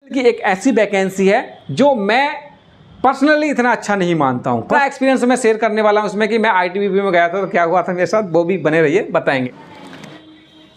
कि एक ऐसी वैकेंसी है जो मैं पर्सनली इतना अच्छा नहीं मानता हूँ। पूरा एक्सपीरियंस मैं शेयर करने वाला हूँ उसमें कि मैं आईटीबीपी में गया था तो क्या हुआ था मेरे साथ, वो भी बने रहिए बताएंगे।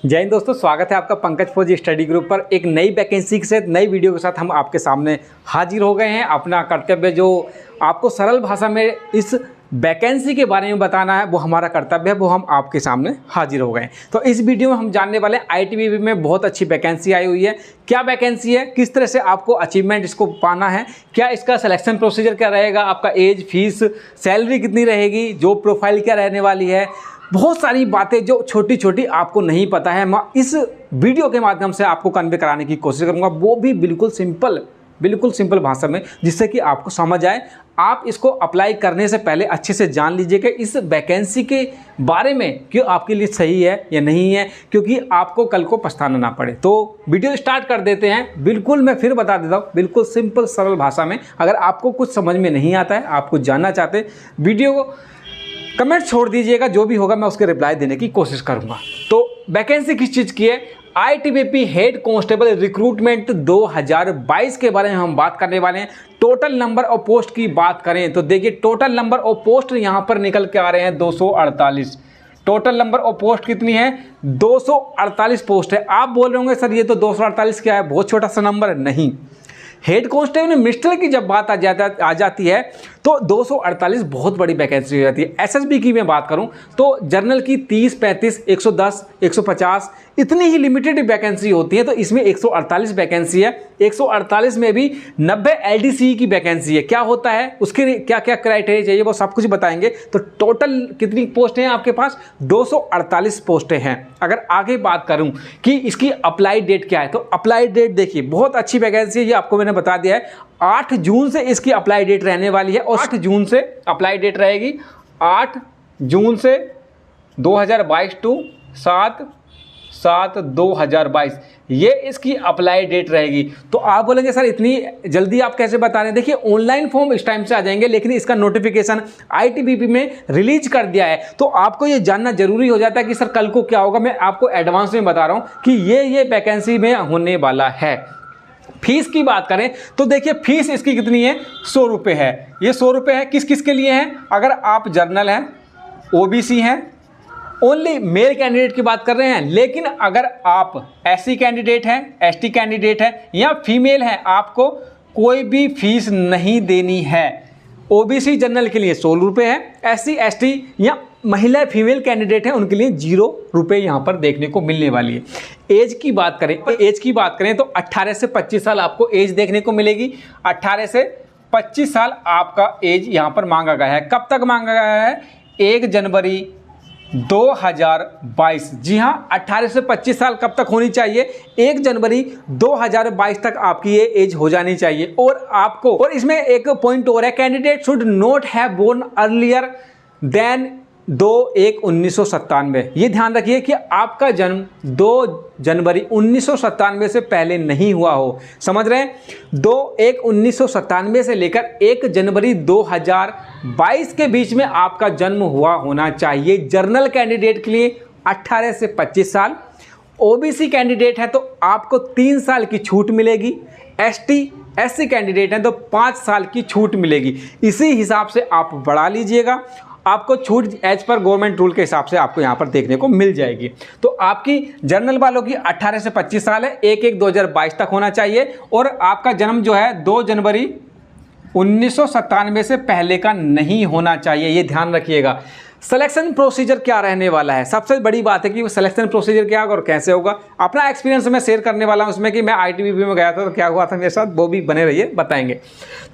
जय हिंद दोस्तों, स्वागत है आपका पंकज फौजी स्टडी ग्रुप पर। एक नई वैकेंसी के साथ नई वीडियो के साथ हम आपके सामने हाजिर हो गए हैं। अपना कर्तव्य जो आपको सरल भाषा में इस वैकेंसी के बारे में बताना है वो हमारा कर्तव्य है, वो हम आपके सामने हाजिर हो गए हैं। तो इस वीडियो में हम जानने वाले हैं आईटीबीपी में बहुत अच्छी वैकेंसी आई हुई है। क्या वैकेंसी है, किस तरह से आपको अचीवमेंट इसको पाना है, क्या इसका सिलेक्शन प्रोसीजर क्या रहेगा, आपका एज, फीस, सैलरी कितनी रहेगी, जॉब प्रोफाइल क्या रहने वाली है, बहुत सारी बातें जो छोटी छोटी आपको नहीं पता है, मैं इस वीडियो के माध्यम से आपको कन्वे कराने की कोशिश करूंगा, वो भी बिल्कुल सिंपल भाषा में, जिससे कि आपको समझ आए। आप इसको अप्लाई करने से पहले अच्छे से जान लीजिएगा इस वैकेंसी के बारे में क्यों आपके लिए सही है या नहीं है, क्योंकि आपको कल को पछताना ना पड़े। तो वीडियो स्टार्ट कर देते हैं। बिल्कुल मैं फिर बता देता हूँ, बिल्कुल सिंपल सरल भाषा में। अगर आपको कुछ समझ में नहीं आता है, आप कुछ जानना चाहते हैं, वीडियो को कमेंट छोड़ दीजिएगा, जो भी होगा मैं उसके रिप्लाई देने की कोशिश करूंगा। तो वैकेंसी किस चीज़ की है? आईटीबीपी हेड कांस्टेबल रिक्रूटमेंट 2022 के बारे में हम बात करने वाले हैं। टोटल नंबर ऑफ पोस्ट की बात करें तो देखिए, टोटल नंबर ऑफ पोस्ट यहां पर निकल के आ रहे हैं 248। टोटल नंबर ऑफ पोस्ट कितनी है? 248 पोस्ट है। आप बोल रहे होंगे सर ये तो 248 क्या है, बहुत छोटा सा नंबर है। नहीं, हेड कांस्टेबल मिनिस्टर की जब बात आ जाती है तो 248 बहुत बड़ी वैकेंसी हो जाती है। एसएसबी की मैं बात करूं तो जनरल की 30, 35, 110, 150 इतनी ही लिमिटेड वैकेंसी होती है। तो इसमें 148 वैकेंसी है। 148 में भी 90 एलडीसी की वैकेंसी है। क्या होता है, उसके क्या क्या क्राइटेरिया चाहिए, वो सब कुछ बताएंगे। तो टोटल कितनी पोस्टें हैं आपके पास? 248 पोस्टें हैं। अगर आगे बात करूं कि इसकी अप्लाई डेट क्या है, तो अप्लाई डेट देखिए, बहुत अच्छी वैकेंसी है, ये आपको मैंने बता दिया है। 8 जून से इसकी अप्लाई डेट रहने वाली है और 8 जून से अप्लाई डेट रहेगी। 8 जून से 2022 टू 7/7/2022 ये इसकी अप्लाई डेट रहेगी। तो आप बोलेंगे सर इतनी जल्दी आप कैसे बता रहे हैं? देखिए, ऑनलाइन फॉर्म इस टाइम से आ जाएंगे, लेकिन इसका नोटिफिकेशन आईटीबीपी में रिलीज कर दिया है। तो आपको ये जानना जरूरी हो जाता है कि सर कल को क्या होगा। मैं आपको एडवांस में बता रहा हूं कि ये वैकेंसी में होने वाला है। फीस की बात करें तो देखिए, फीस इसकी कितनी है? 100 रुपये है। ये 100 रुपये है। किस किस के लिए है? अगर आप जर्नल हैं, ओबीसी हैं, ओनली मेल कैंडिडेट की बात कर रहे हैं। लेकिन अगर आप एससी कैंडिडेट हैं, एसटी कैंडिडेट हैं या फीमेल हैं, आपको कोई भी फीस नहीं देनी है। ओबीसी जनरल के लिए 100 रुपये है। एससी, एसटी या महिला फीमेल कैंडिडेट हैं उनके लिए 0 रुपये यहाँ पर देखने को मिलने वाली है। एज की बात करें तो 18 से 25 साल आपको एज देखने को मिलेगी। 18 से 25 साल आपका एज यहाँ पर मांगा गया है। कब तक मांगा गया है? 1 जनवरी 2022। जी हाँ, 18 से 25 साल कब तक होनी चाहिए? 1 जनवरी 2022 तक आपकी ये एज हो जानी चाहिए। और इसमें एक पॉइंट और है, candidate should not have born earlier than 2/1/1997। ये ध्यान रखिए कि आपका जन्म 2 जनवरी 1997 से पहले नहीं हुआ हो। समझ रहे हैं? 2/1/1997 से लेकर 1 जनवरी 2022 के बीच में आपका जन्म हुआ होना चाहिए। जर्नल कैंडिडेट के लिए 18 से 25 साल। ओबीसी कैंडिडेट है तो आपको 3 साल की छूट मिलेगी। एसटी, एससी कैंडिडेट है तो 5 साल की छूट मिलेगी। इसी हिसाब से आप बढ़ा लीजिएगा, आपको छूट एज पर गवर्नमेंट रूल के हिसाब से आपको यहाँ पर देखने को मिल जाएगी। तो आपकी जनरल वालों की 18 से 25 साल है, 1/1/2022 तक होना चाहिए। और आपका जन्म जो है 2 जनवरी 1997 से पहले का नहीं होना चाहिए, ये ध्यान रखिएगा। सिलेक्शन प्रोसीजर क्या रहने वाला है? सबसे बड़ी बात है कि सिलेक्शन प्रोसीजर क्या होगा और कैसे होगा। अपना एक्सपीरियंस मैं शेयर करने वाला हूं उसमें कि मैं आईटीबीपी में गया था तो क्या हुआ था मेरे साथ, वो भी बने रहिए बताएंगे।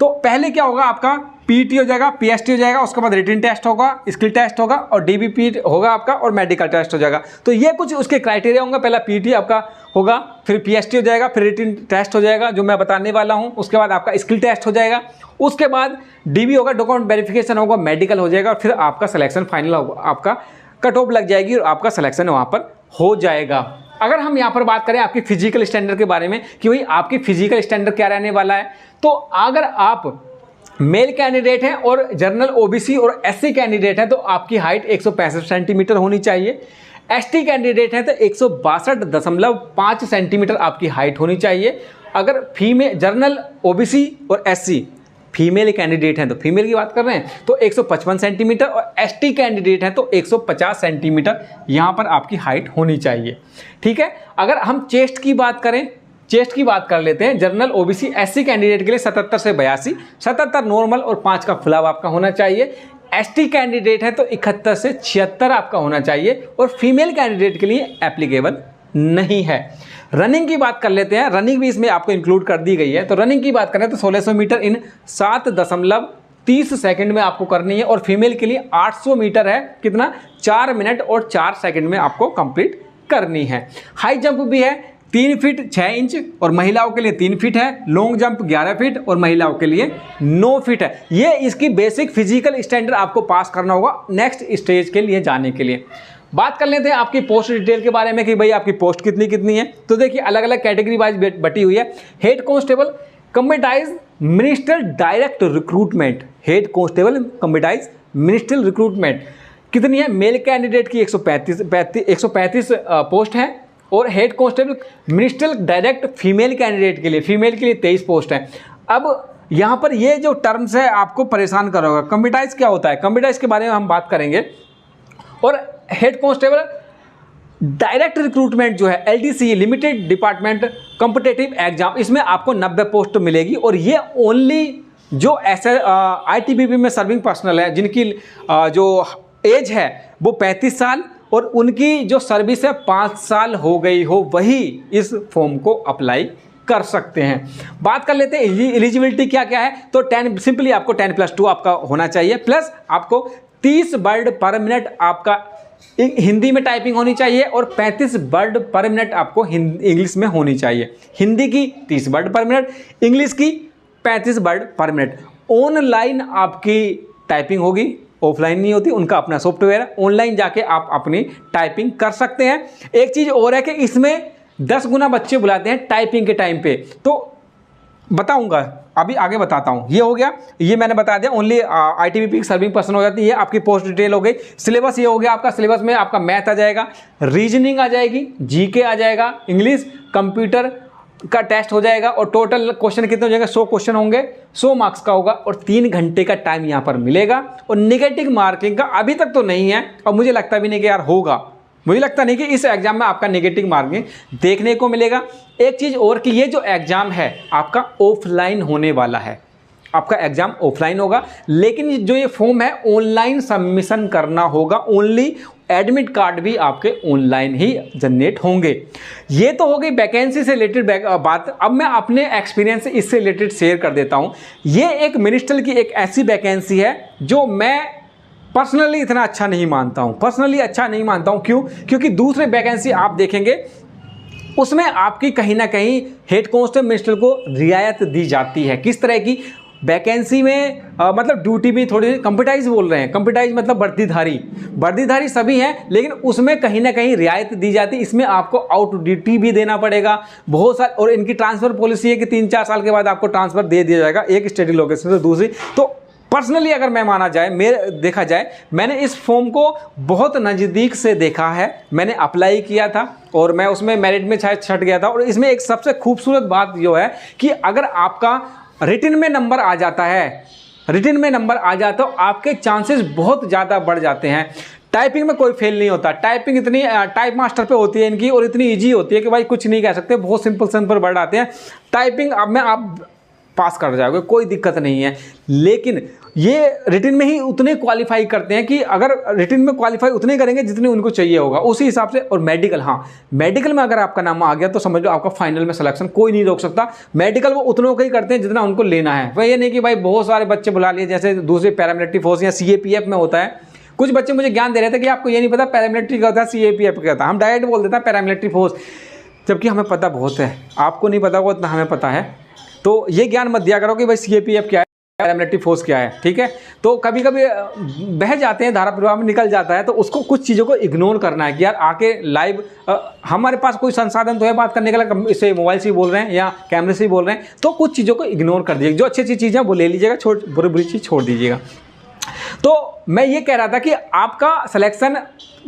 तो पहले क्या होगा, आपका पीटी हो जाएगा, पीएसटी हो जाएगा, उसके बाद रिटन टेस्ट होगा, स्किल टेस्ट होगा और डीबीपी होगा आपका और मेडिकल टेस्ट हो जाएगा। तो ये कुछ उसके क्राइटेरिया होंगे। पहला पीटी आपका होगा, फिर पीएसटी हो जाएगा, फिर रिटन टेस्ट हो जाएगा जो मैं बताने वाला हूँ, उसके बाद आपका स्किल टेस्ट हो जाएगा, उसके बाद डीबी होगा, डॉक्यूमेंट वेरिफिकेशन होगा, मेडिकल हो जाएगा और फिर आपका सिलेक्शन फाइनल होगा, आपका कट ऑफ लग जाएगी और आपका सिलेक्शन वहाँ पर हो जाएगा। अगर हम यहाँ पर बात करें आपकी फिजिकल स्टैंडर्ड के बारे में कि भाई आपकी फिजिकल स्टैंडर्ड क्या रहने वाला है, तो अगर आप मेल कैंडिडेट हैं और जनरल ओबीसी और एससी कैंडिडेट हैं तो आपकी हाइट 165 सेंटीमीटर होनी चाहिए। एसटी कैंडिडेट हैं तो 162.5 सेंटीमीटर आपकी हाइट होनी चाहिए। अगर फीमेल जनरल ओबीसी और एससी फीमेल कैंडिडेट हैं तो फीमेल की बात कर रहे हैं तो 155 सेंटीमीटर, और एसटी कैंडिडेट हैं तो 150 सेंटीमीटर यहाँ पर आपकी हाइट होनी चाहिए। ठीक है, अगर हम चेस्ट की बात करें, चेस्ट की बात कर लेते हैं। जनरल ओबीसी एससी कैंडिडेट के लिए 77 से 82, 77 नॉर्मल और 5 का फुलाव आपका होना चाहिए। एसटी कैंडिडेट है तो 71 से 76 आपका होना चाहिए, और फीमेल कैंडिडेट के लिए एप्लीकेबल नहीं है। रनिंग की बात कर लेते हैं, रनिंग भी इसमें आपको इंक्लूड कर दी गई है। तो रनिंग की बात करें तो 1600 मीटर इन 7.30 सेकंड में आपको करनी है, और फीमेल के लिए 800 मीटर है, कितना 4 मिनट और 4 सेकंड में आपको कंप्लीट करनी है। हाई जंप भी है 3 फीट 6 इंच, और महिलाओं के लिए 3 फीट है। लॉन्ग जंप 11 फीट और महिलाओं के लिए 9 फीट है। ये इसकी बेसिक फिजिकल स्टैंडर्ड आपको पास करना होगा नेक्स्ट स्टेज के लिए जाने के लिए। बात कर लेते हैं आपकी पोस्ट डिटेल के बारे में कि भाई आपकी पोस्ट कितनी कितनी है। तो देखिए अलग अलग कैटेगरी वाइज बटी हुई है। Head constable combatised ministerial direct recruitment, head constable combatised ministerial recruitment कितनी है? मेल कैंडिडेट की 135 पोस्ट है, और head constable ministerial direct female candidate के लिए 23 पोस्ट है। अब यहाँ पर ये जो टर्म्स है आपको परेशान करोगा। कम्बेटाइज क्या होता है, कम्बेटाइज के बारे में हम बात करेंगे। और हेड कांस्टेबल डायरेक्ट रिक्रूटमेंट जो है LDC limited department competitive exam, इसमें आपको 90 पोस्ट मिलेगी, और ये ओनली जो ऐसे ITBP में सर्विंग पर्सनल है जिनकी जो एज है वो 35 साल और उनकी जो सर्विस है 5 साल हो गई हो, वही इस फॉर्म को अप्लाई कर सकते हैं। बात कर लेते हैं एलिजिबिलिटी क्या क्या है। तो 10 सिंपली आपको 10+2 आपका होना चाहिए, प्लस आपको 30 वर्ड पर मिनट आपका हिंदी में टाइपिंग होनी चाहिए, और 35 वर्ड पर मिनट आपको इंग्लिश में होनी चाहिए। हिंदी की 30 वर्ड पर मिनट, इंग्लिश की 35 वर्ड पर मिनट। ऑनलाइन आपकी टाइपिंग होगी, ऑफलाइन नहीं होती, उनका अपना सॉफ्टवेयर है, ऑनलाइन जाके आप अपनी टाइपिंग कर सकते हैं। एक चीज़ और है कि इसमें 10 गुना बच्चे बुलाते हैं टाइपिंग के टाइम पे, तो बताऊंगा अभी आगे बताता हूँ। ये हो गया, ये मैंने बता दिया ओनली ITBP की सर्विंग पर्सन हो जाती है। आपकी पोस्ट डिटेल हो गई। सिलेबस ये हो गया आपका। सिलेबस में आपका मैथ आ जाएगा, रीजनिंग आ जाएगी, GK आ जाएगा, इंग्लिश, कंप्यूटर का टेस्ट हो जाएगा, और टोटल क्वेश्चन कितने हो जाएंगे? 100 क्वेश्चन होंगे, 100 मार्क्स का होगा, और 3 घंटे का टाइम यहाँ पर मिलेगा। और नेगेटिव मार्किंग का अभी तक तो नहीं है, और मुझे लगता भी नहीं कि यार होगा, मुझे लगता नहीं कि इस एग्जाम में आपका नेगेटिव मार्किंग देखने को मिलेगा। एक चीज़ और कि ये जो एग्जाम है आपका ऑफलाइन होने वाला है, आपका एग्जाम ऑफलाइन होगा, लेकिन जो ये फॉर्म है ऑनलाइन सबमिशन करना होगा। ओनली एडमिट कार्ड भी आपके ऑनलाइन ही जनरेट होंगे। ये तो हो गई वैकेंसी से रिलेटेड बात। अब मैं अपने एक्सपीरियंस से इससे रिलेटेड शेयर कर देता हूँ। ये एक मिनिस्ट्रियल की एक ऐसी वैकेंसी है जो मैं पर्सनली इतना अच्छा नहीं मानता हूँ। क्यों? क्योंकि दूसरे वैकेंसी आप देखेंगे उसमें आपकी कहीं ना कहीं हेड कांस्टेबल मिनिस्टर को रियायत दी जाती है। किस तरह की वैकेंसी में मतलब ड्यूटी भी थोड़ी कंप्यूटाइज बोल रहे हैं, कंप्यूटाइज मतलब वर्दीधारी सभी हैं, लेकिन उसमें कहीं ना कहीं रियायत दी जाती है। इसमें आपको आउट ड्यूटी भी देना पड़ेगा बहुत सारे, और इनकी ट्रांसफ़र पॉलिसी है कि 3-4 साल के बाद आपको ट्रांसफ़र दे दिया जाएगा एक स्टडी लोकेशन से दूसरी। तो पर्सनली अगर मैं माना जाए, देखा जाए, मैंने इस फॉर्म को बहुत नज़दीक से देखा है। मैंने अप्लाई किया था और मैं उसमें मेरिट में शायद छट गया था। और इसमें एक सबसे खूबसूरत बात जो है कि अगर आपका रिटन में नंबर आ जाता है, तो आपके चांसेस बहुत ज़्यादा बढ़ जाते हैं। टाइपिंग में कोई फेल नहीं होता। टाइपिंग इतनी टाइप मास्टर पे होती है इनकी, और इतनी ईजी होती है कि भाई कुछ नहीं कह सकते, बहुत सिंपल वर्ड आते हैं। टाइपिंग अब में आप पास कर जाओगे, कोई दिक्कत नहीं है। लेकिन ये रिटन में ही उतने क्वालिफाई करते हैं कि अगर रिटन में क्वालिफाई उतने करेंगे जितने उनको चाहिए होगा उसी हिसाब से। और मेडिकल, हाँ मेडिकल में अगर आपका नाम आ गया तो समझ लो आपका फाइनल में सिलेक्शन कोई नहीं रोक सकता। मेडिकल वो उतनों का ही करते हैं जितना उनको लेना है। वह ये नहीं कि भाई बहुत सारे बच्चे बुला लिए, जैसे दूसरे पैरामिलिट्री फोर्स या CAPF में होता है। कुछ बच्चे मुझे ज्ञान दे रहे थे कि आपको ये नहीं पता पैरामिलिट्री का होता है, CAPF का होता है। हम डायरेक्ट बोल देते हैं पैरामिलिट्री फोर्स, जबकि हमें पता बहुत है। आपको नहीं पता होगा उतना हमें पता है। तो ये ज्ञान मत दिया करो कि भाई CAPF क्या है, पैरामिलिट्री फोर्स क्या है, ठीक है। तो कभी कभी बह जाते हैं, धारा प्रवाह में निकल जाता है, तो उसको कुछ चीज़ों को इग्नोर करना है कि यार आके लाइव हमारे पास कोई संसाधन तो है बात करने के लिए, इससे मोबाइल से ही बोल रहे हैं या कैमरे से ही बोल रहे हैं, तो कुछ चीज़ों को इग्नोर कर दीजिएगा। जो अच्छी अच्छी चीज़ें वो ले लीजिएगा, बुरी बुरी चीज़ छोड़ दीजिएगा। तो मैं ये कह रहा था कि आपका सिलेक्शन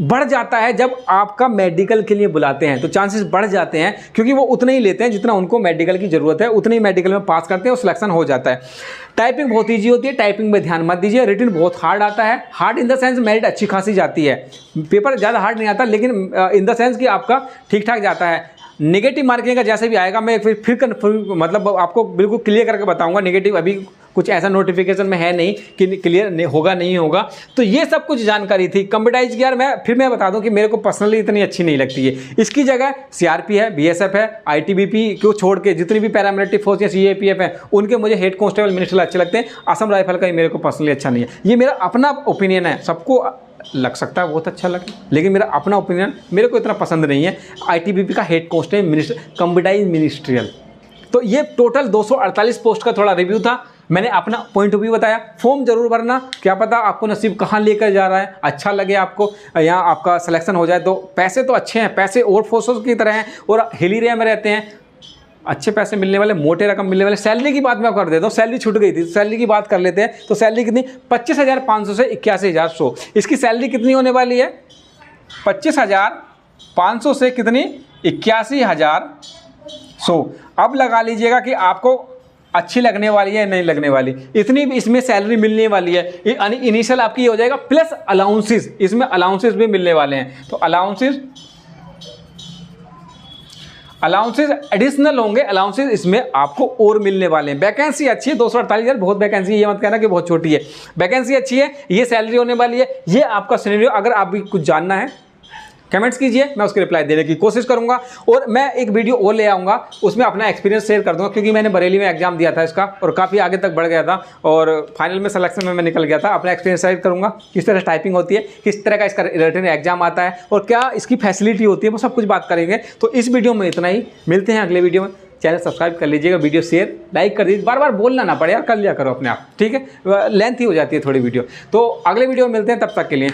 बढ़ जाता है जब आपका मेडिकल के लिए बुलाते हैं, तो चांसेस बढ़ जाते हैं, क्योंकि वो उतने ही लेते हैं जितना उनको मेडिकल की ज़रूरत है, उतने ही मेडिकल में पास करते हैं और सिलेक्शन हो जाता है। टाइपिंग बहुत ईजी होती है, टाइपिंग में ध्यान मत दीजिए। रिटन बहुत हार्ड आता है, hard in the sense merit अच्छी खासी जाती है, पेपर ज़्यादा हार्ड नहीं आता, लेकिन इन द सेंस कि आपका ठीक ठाक जाता है। नेगेटिव मार्किंग का जैसे भी आएगा मैं फिर मतलब आपको बिल्कुल क्लियर करके बताऊंगा। नेगेटिव अभी कुछ ऐसा नोटिफिकेशन में है नहीं कि क्लियर होगा नहीं होगा, तो ये सब कुछ जानकारी थी। कंप्यूटराइज की यार मैं बता दूं कि मेरे को पर्सनली इतनी अच्छी नहीं लगती है। इसकी जगह सीआरपी है, बीएसएफ है, आईटीबीपी को छोड़ के जितनी भी पैरामिलिट्री फोर्स या सीएपीएफ है उनके मुझे हेड कांस्टेबल मिनिस्टर अच्छे लगते हैं। असम राइफल का ही मेरे को पर्सनली अच्छा नहीं है। ये मेरा अपना ओपिनियन है, सबको लग सकता है बहुत अच्छा लगे, लेकिन मेरा अपना ओपिनियन, मेरे को इतना पसंद नहीं है। आईटीबीपी का head constable minister computerise ministerial. तो ये टोटल 248 पोस्ट का थोड़ा रिव्यू था, मैंने अपना पॉइंट ऑफ व्यू बताया। फॉर्म जरूर भरना, क्या पता आपको नसीब कहाँ लेकर जा रहा है, अच्छा लगे आपको, यहाँ आपका सिलेक्शन हो जाए। तो पैसे तो अच्छे हैं, पैसे और फोर्सेस की तरह हैं और हिल एरिया में रहते हैं, अच्छे पैसे मिलने वाले, मोटे रकम मिलने वाले। सैलरी की बात मैं कर देता हूँ, सैलरी छूट गई थी, सैलरी की बात कर लेते हैं। तो सैलरी कितनी, 25,500 से 81,100। इसकी सैलरी कितनी होने वाली है, 25,500 से कितनी, 81,100। अब लगा लीजिएगा कि आपको अच्छी लगने वाली है नहीं लगने वाली, इतनी इसमें सैलरी मिलने वाली है। इनिशियल आपकी ये हो जाएगा, प्लस अलाउंसेस, इसमें अलाउंसेस भी मिलने वाले हैं। तो अलाउंसेस एडिशनल होंगे, अलाउंसेस इसमें आपको और मिलने वाले हैं। वैकेंसी अच्छी है, 248,000 बहुत वैकेंसी है, ये मत कहना कि बहुत छोटी है, वैकेंसी अच्छी है, ये सैलरी होने वाली है। ये आपका सिनेरियो, अगर आप भी कुछ जानना है कमेंट्स कीजिए, मैं उसके रिप्लाई देने की कोशिश करूंगा। और मैं एक वीडियो और ले आऊँगा, उसमें अपना एक्सपीरियंस शेयर कर दूंगा, क्योंकि मैंने बरेली में एग्जाम दिया था इसका और काफ़ी आगे तक बढ़ गया था और फाइनल में सिलेक्शन में मैं निकल गया था। अपना एक्सपीरियंस शेयर करूँगा, किस तरह टाइपिंग होती है, किस तरह का इसका रिटन एग्जाम आता है और क्या इसकी फैसिलिटी होती है, वो सब कुछ बात करेंगे। तो इस वीडियो में इतना ही, मिलते हैं अगले वीडियो में। चैनल सब्सक्राइब कर लीजिएगा, वीडियो शेयर लाइक कर दीजिए, बार बार बोलना ना पड़े यार, कर लिया करो अपने आप, ठीक है, लेंथ ही हो जाती है थोड़ी वीडियो। तो अगले वीडियो में मिलते हैं, तब तक के लिए